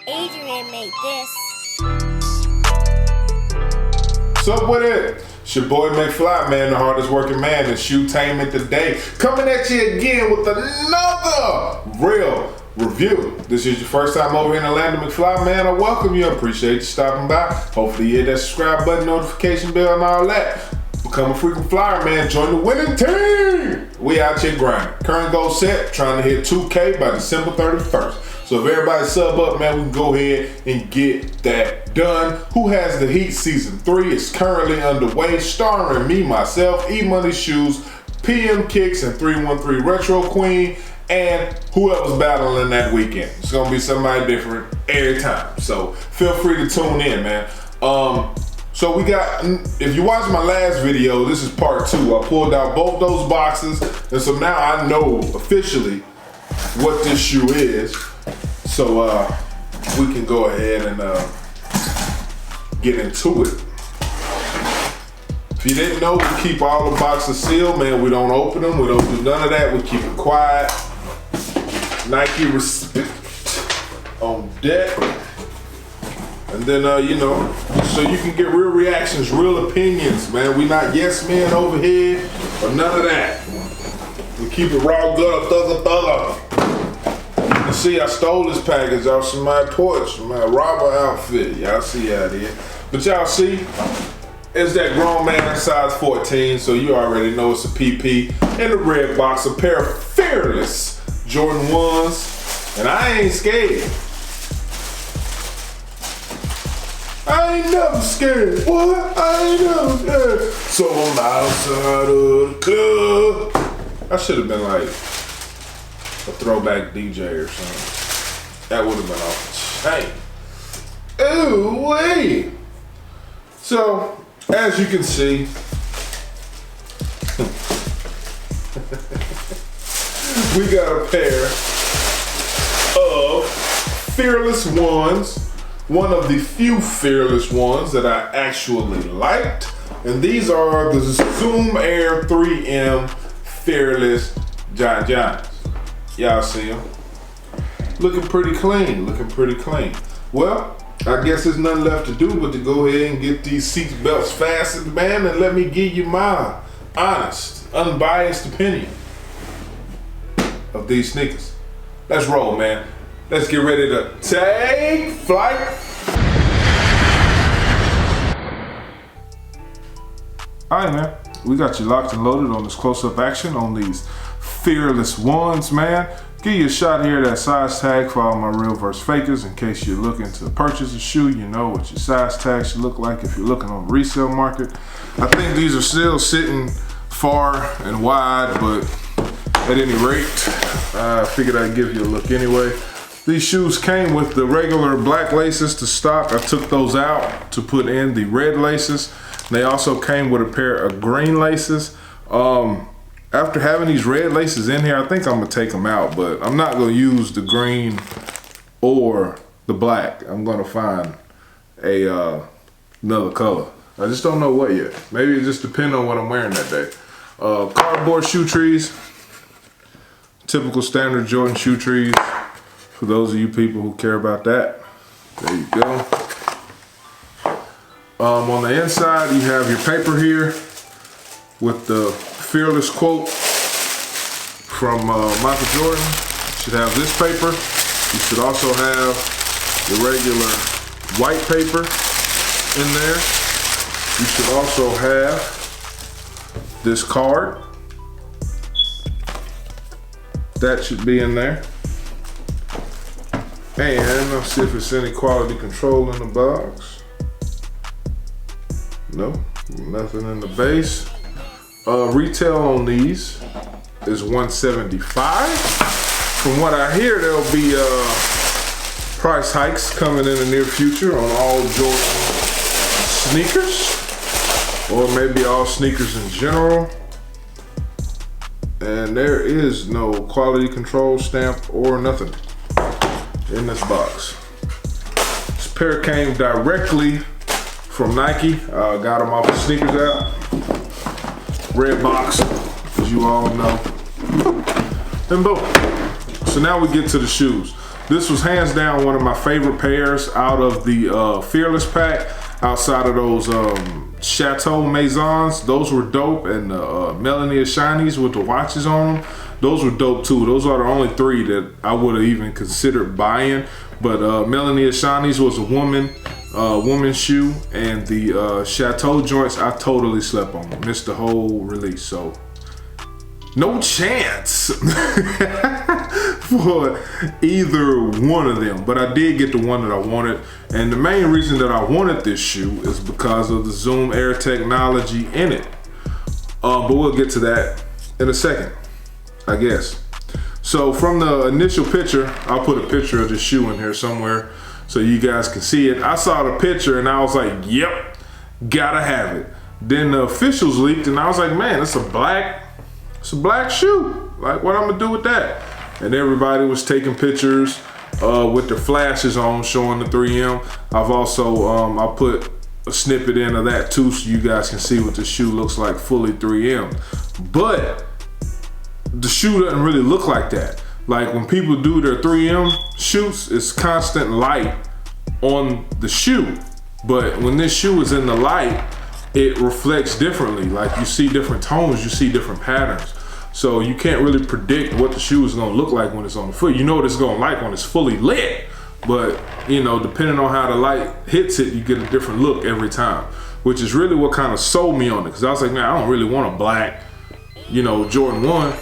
Adrian made this. What's up with it? It's your boy McFly, man, the hardest working man in shoetainment today. Coming at you again with another real review. This is your first time over here in the land of McFly, man. I welcome you. I appreciate you stopping by. Hopefully you hit that subscribe button, notification bell, and all that. Become a freaking flyer, man. Join the winning team. We out here grinding. Current goal set, trying to hit 2K by December 31st. So if everybody sub up, man, we can go ahead and get that done. Who Has the Heat Season 3 is currently underway, starring me, myself, E-Money Shoes, PM Kicks, and 313 Retro Queen, and whoever's battling that weekend. It's gonna be somebody different every time. So feel free to tune in, man. So we got, if you watched my last video, this is part 2. I pulled out both those boxes, and so now I know officially what this shoe is. So we can go ahead and get into it. If you didn't know, we keep all the boxes sealed, man. We don't open them, we don't do none of that. We keep it quiet. Nike respect on deck. And then, you know, so you can get real reactions, real opinions, man. We not yes men over here or none of that. We keep it raw, gutter, thugger. You see, I stole this package off somebody's porch, my robber outfit. Y'all see how it is. But y'all see, it's that grown man size 14, so you already know it's a PP. In the red box, a pair of Fearless Jordan 1s, and I ain't scared. I ain't never scared. What? I ain't never scared. So I'm outside of the club. I should have been like a throwback DJ or something. That would have been off the chain. Ooh, wait. So, as you can see, we got a pair of Fearless ones. One of the few Fearless ones that I actually liked. And these are the Zoom Air 3M Fearless John Johns. Y'all see them? Looking pretty clean, Well, I guess there's nothing left to do but to go ahead and get these seat belts fastened, man, and let me give you my honest, unbiased opinion of these sneakers. Let's roll, man. Let's get ready to take flight. All right, man. We got you locked and loaded on this close-up action on these Fearless ones, man. Give you a shot here at that size tag for all my real versus fakers. In case you're looking to purchase a shoe, you know what your size tag should look like if you're looking on the resale market. I think these are still sitting far and wide, but at any rate, I figured I'd give you a look anyway. These shoes came with the regular black laces to stock. I took those out to put in the red laces. They also came with a pair of green laces. After having these red laces in here, I think I'm gonna take them out, but I'm not gonna use the green or the black. I'm gonna find another color. I just don't know what yet. Maybe it just depends on what I'm wearing that day. Cardboard shoe trees. Typical standard Jordan shoe trees. For those of you people who care about that, there you go. On the inside, you have your paper here with the Fearless quote from Michael Jordan. You should have this paper. You should also have the regular white paper in there. You should also have this card. That should be in there. And let's see if it's any quality control in the box. No, nothing in the base. Retail on these is $175. From what I hear, there'll be price hikes coming in the near future on all Jordan sneakers, or maybe all sneakers in general. And there is no quality control stamp or nothing in this box. This pair came directly from Nike. Got them off the Sneakers app. Red box, as you all know. And boom. So now we get to the shoes. This was hands down one of my favorite pairs out of the Fearless pack. Outside of those Chateau Maisons, those were dope, and Melani Eshani's with the watches on them, those were dope too. Those are the only 3 that I would have even considered buying. But Melani Eshani's was a woman's shoe, and the Chateau joints, I totally slept on them. Missed the whole release, so no chance for either one of them. But I did get the one that I wanted, and the main reason that I wanted this shoe is because of the Zoom Air technology in it. But we'll get to that in a second, I guess. So from the initial picture, I'll put a picture of the shoe in here somewhere so you guys can see it. I saw the picture and I was like, yep, gotta have it. Then the officials leaked and I was like, man, it's a black shoe. Like, what I'm gonna do with that? And everybody was taking pictures with the flashes on showing the 3M. I've also, I put a snippet in of that too so you guys can see what the shoe looks like fully 3M. But the shoe doesn't really look like that. Like when people do their 3M shoots, it's constant light on the shoe. But when this shoe is in the light, it reflects differently. Like you see different tones, you see different patterns. So you can't really predict what the shoe is gonna look like when it's on the foot. You know what it's gonna like when it's fully lit, but you know, depending on how the light hits it, you get a different look every time, which is really what kind of sold me on it. Cause I was like, man, I don't really want a black, you know, Jordan 1.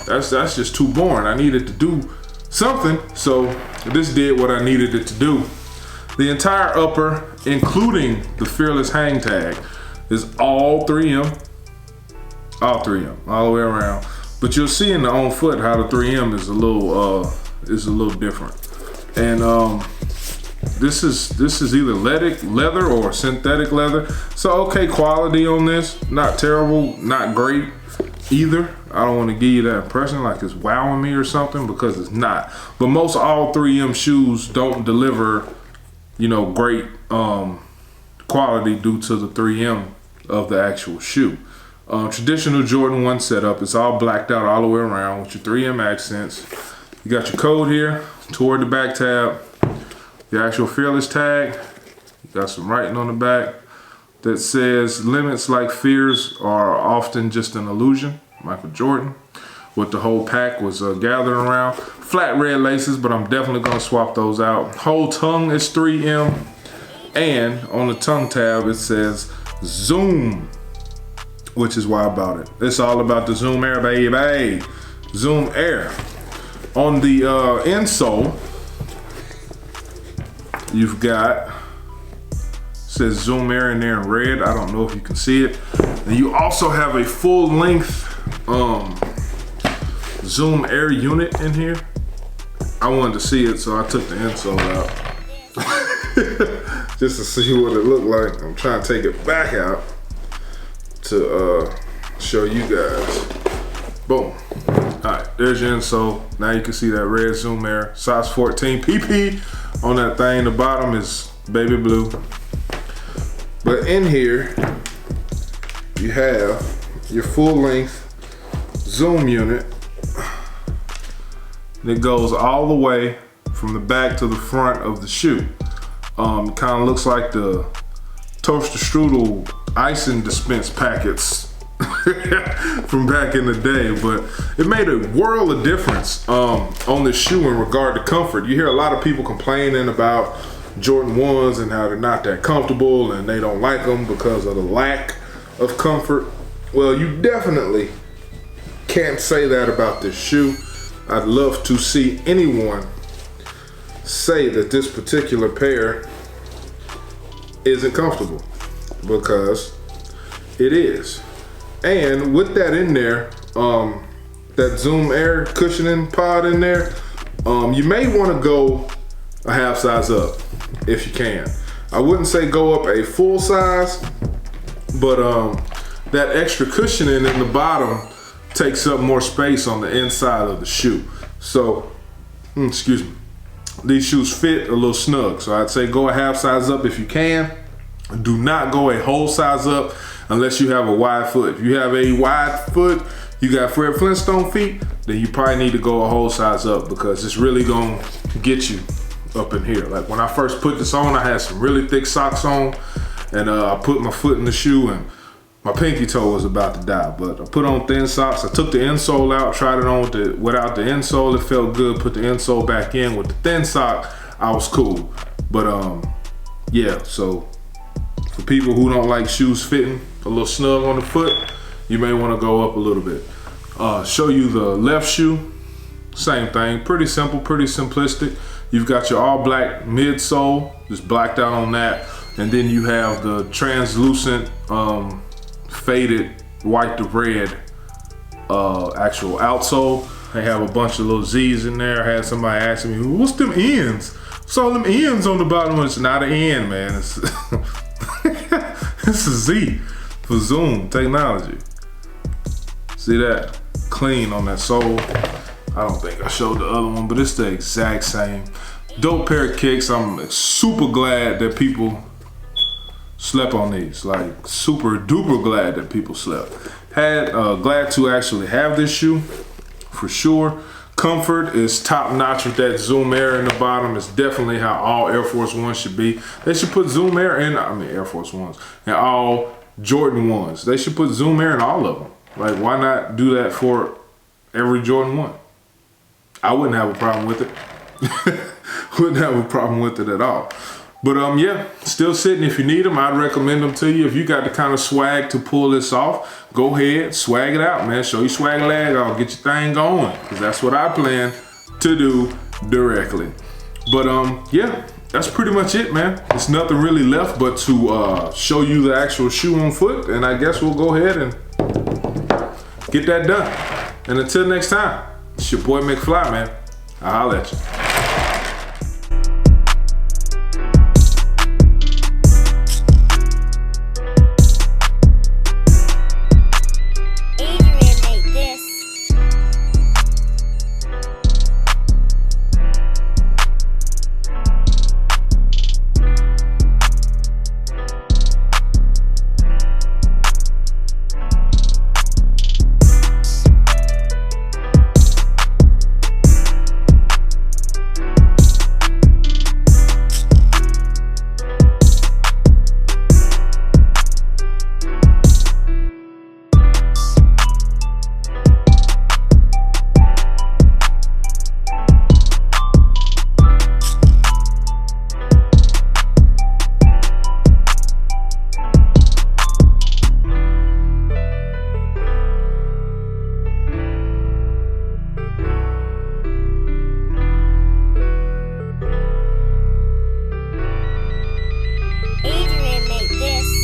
That's just too boring. I needed to do something. So this did what I needed it to do. The entire upper, including the Fearless hang tag, is all 3M. All 3M, all the way around. But you'll see in the on foot how the 3M is a little different. And this is either leather or synthetic leather. So okay, quality on this, not terrible, not great either. I don't want to give you that impression like it's wowing me or something, because it's not. But most all 3M shoes don't deliver, you know, great quality due to the 3M of the actual shoe. Traditional Jordan 1 setup, it's all blacked out all the way around with your 3M accents. You got your code here toward the back tab, the actual Fearless tag. You got some writing on the back that says limits like fears are often just an illusion, Michael Jordan. What the whole pack was gathered around. Flat red laces, but I'm definitely gonna swap those out. Whole tongue is 3M, and on the tongue tab it says Zoom, which is why I bought it. It's all about the Zoom Air, baby. Zoom Air. On the insole, you've got, says Zoom Air in there in red. I don't know if you can see it. And you also have a full length Zoom Air unit in here. I wanted to see it, so I took the insole out. Just to see what it looked like. I'm trying to take it back out to show you guys. Boom. Alright, there's your insole. Now you can see that red Zoom Air. Size 14 PP on that thing. The bottom is baby blue. But in here, you have your full length Zoom unit. It goes all the way from the back to the front of the shoe. Kind of looks like the toaster strudel icing dispense packets from back in the day, but it made a world of difference on this shoe in regard to comfort. You hear a lot of people complaining about Jordan 1s and how they're not that comfortable and they don't like them because of the lack of comfort. Well, you definitely can't say that about this shoe. I'd love to see anyone say that this particular pair isn't comfortable, because it is. And with that in there, that Zoom Air cushioning pod in there, you may want to go a half size up if you can. I wouldn't say go up a full size, but that extra cushioning in the bottom takes up more space on the inside of the shoe. So, excuse me, these shoes fit a little snug. So I'd say go a half size up if you can. Do not go a whole size up unless you have a wide foot. If you have a wide foot, you got Fred Flintstone feet, then you probably need to go a whole size up because it's really gonna get you up in here. Like when I first put this on, I had some really thick socks on, and I put my foot in the shoe and my pinky toe was about to die, but I put on thin socks. I took the insole out, tried it on without the insole. It felt good. Put the insole back in with the thin sock. I was cool. But yeah, so for people who don't like shoes fitting a little snug on the foot, you may want to go up a little bit. Show you the left shoe. Same thing. Pretty simple, pretty simplistic. You've got your all black midsole, just blacked out on that. And then you have the translucent, faded white to red actual outsole. They have a bunch of little Z's in there. I had somebody asking me, what's them ends? What's all them ends on the bottom? It's not an end, man. It's, it's a Z for Zoom technology. See that? Clean on that sole. I don't think I showed the other one, but it's the exact same. Dope pair of kicks. I'm super glad that people slept on these, like super duper glad that people slept. Glad to actually have this shoe, for sure. Comfort is top notch with that Zoom Air in the bottom. It's definitely how all Air Force Ones should be. They should put Zoom Air in, Air Force Ones, and all Jordan ones. They should put Zoom Air in all of them. Like, why not do that for every Jordan 1? I wouldn't have a problem with it. Wouldn't have a problem with it at all. But yeah, still sitting. If you need them, I'd recommend them to you. If you got the kind of swag to pull this off, go ahead, swag it out, man. Show your swag leg off, get your thing going, because that's what I plan to do directly. But yeah, that's pretty much it, man. There's nothing really left but to show you the actual shoe on foot, and I guess we'll go ahead and get that done. And until next time, it's your boy McFly, man. I'll holler at you.